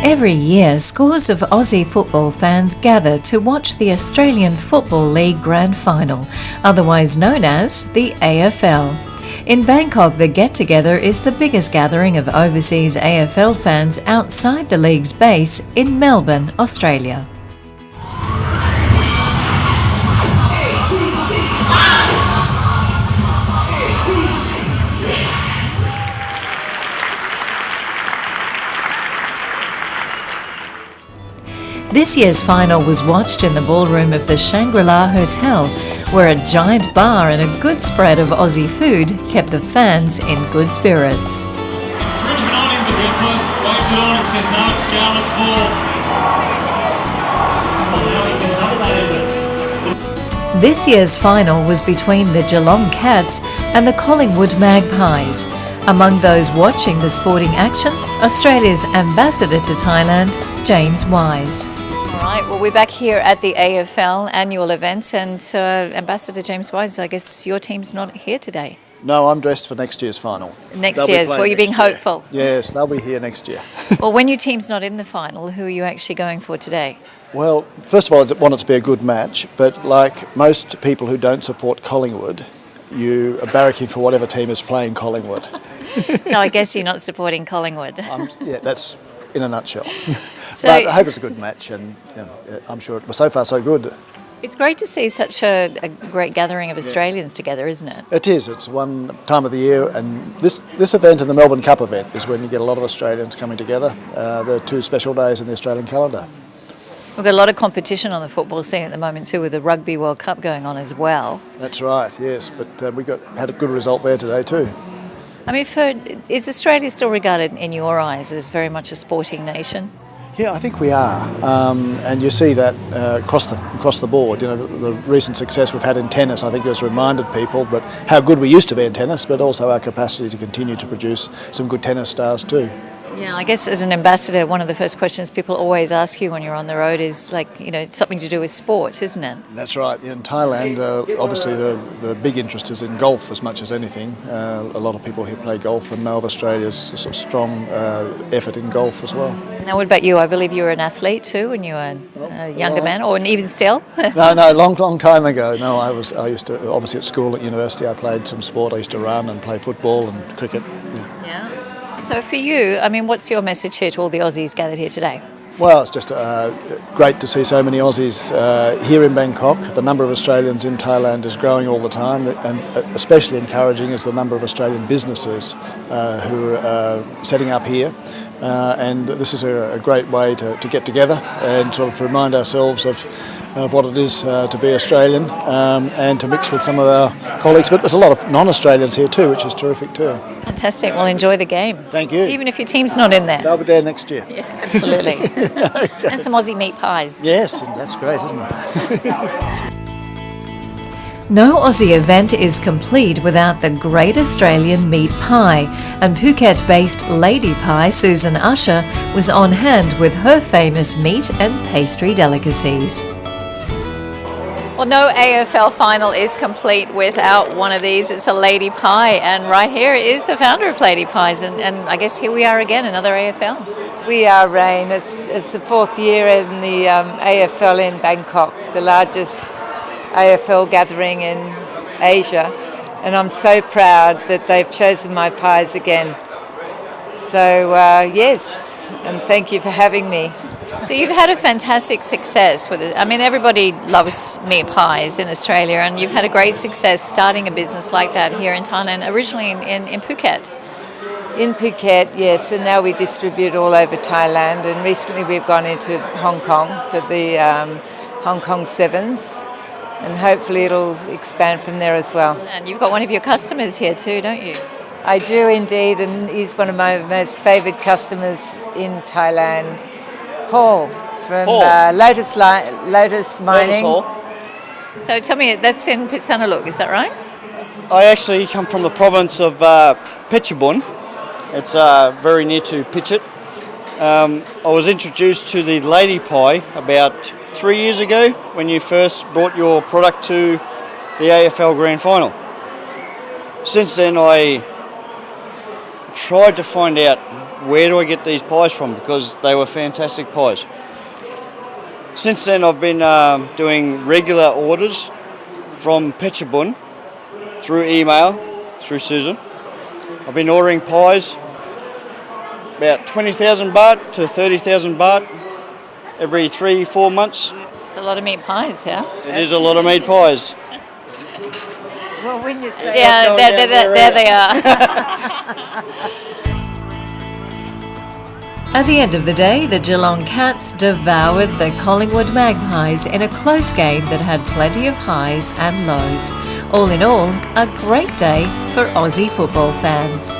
Every year, scores of Aussie football fans gather to watch the Australian Football League Grand Final, otherwise known as the AFL. In Bangkok, the get-together is the biggest gathering of overseas AFL fans outside the league's base in Melbourne, Australia. This year's final was watched in the ballroom of the Shangri-La Hotel, where a giant bar and a good spread of Aussie food kept the fans in good spirits. This year's final was between the Geelong Cats and the Collingwood Magpies. Among those watching the sporting action, Australia's ambassador to Thailand, James Wise. All right, well, we're back here at the AFL annual event, and Ambassador James Wise, I guess your team's not here today. No, I'm dressed for next year's final. Next year's, well, you're being hopeful. Yes, they'll be here next year. Well, when your team's not in the final, who are you actually going for today? Well, first of all, I want it to be a good match, but like most people who don't support Collingwood, you are barracking for whatever team is playing Collingwood. So I guess you're not supporting Collingwood. Yeah, that's in a nutshell. So, but I hope it's a good match, and I'm sure it was so far so good. It's great to see such a great gathering of Australians together, isn't it? It is. It's one time of the year, and this event and the Melbourne Cup event is when you get a lot of Australians coming together. The two special days in the Australian calendar. We've got a lot of competition on the football scene at the moment too, with the Rugby World Cup going on as well. That's right, yes, but we had a good result there today too. I mean, is Australia still regarded in your eyes as very much a sporting nation? Yeah, I think we are, and you see that across the board. You know, the recent success we've had in tennis, I think, has reminded people that how good we used to be in tennis, but also our capacity to continue to produce some good tennis stars too. Yeah, I guess as an ambassador, one of the first questions people always ask you when you're on the road is something to do with sports, isn't it? That's right. In Thailand, obviously the big interest is in golf as much as anything. A lot of people here play golf and know of Australia's sort of strong effort in golf as well. Now, what about you? I believe you were an athlete too when you were a younger man, or even still? No, long time ago. No, I used to, obviously at school, at university, I played some sport. I used to run and play football and cricket. Yeah. So for you, I mean, what's your message here to all the Aussies gathered here today? Well, it's just great to see so many Aussies here in Bangkok. The number of Australians in Thailand is growing all the time, and especially encouraging is the number of Australian businesses who are setting up here. And this is a great way to get together and sort of remind ourselves of what it is to be Australian and to mix with some of our colleagues. But there's a lot of non-Australians here too, which is terrific too. Fantastic. Well, enjoy the game. Thank you. Even if your team's not in there. They'll be there next year. Yeah, absolutely. Okay. And some Aussie meat pies. Yes, and that's great, isn't it? No Aussie event is complete without the Great Australian Meat Pie, and Phuket-based Lady Pie Susan Usher was on hand with her famous meat and pastry delicacies. Well, no AFL final is complete without one of these. It's a Lady Pie, and right here is the founder of Lady Pies, and I guess here we are again, another AFL. We are, Rain. It's the fourth year in the AFL in Bangkok, the largest AFL gathering in Asia, and I'm so proud that they've chosen my pies again. So yes, and thank you for having me. So you've had a fantastic success with it. I mean, everybody loves meat pies in Australia, and you've had a great success starting a business like that here in Thailand, originally in Phuket. In Phuket, yes, and now we distribute all over Thailand, and recently we've gone into Hong Kong for the Hong Kong Sevens, and hopefully it'll expand from there as well. And you've got one of your customers here too, don't you? I do indeed, and he's one of my most favoured customers in Thailand. Paul from Lotus Mining. So tell me, that's in Phitsanulok, is that right? I actually come from the province of Phetchabun. It's very near to Pitchit. I was introduced to the Lady Pie about 3 years ago when you first brought your product to the AFL Grand Final. Since then I tried to find out where do I get these pies from, because they were fantastic pies. Since then, I've been doing regular orders from Phetchabun through email, through Susan. I've been ordering pies, about 20,000 baht to 30,000 baht every 3-4 months. It's a lot of meat pies, yeah? It is a lot of meat pies. Well, when you say Yeah, there they are. At the end of the day, the Geelong Cats devoured the Collingwood Magpies in a close game that had plenty of highs and lows. All in all, a great day for Aussie football fans.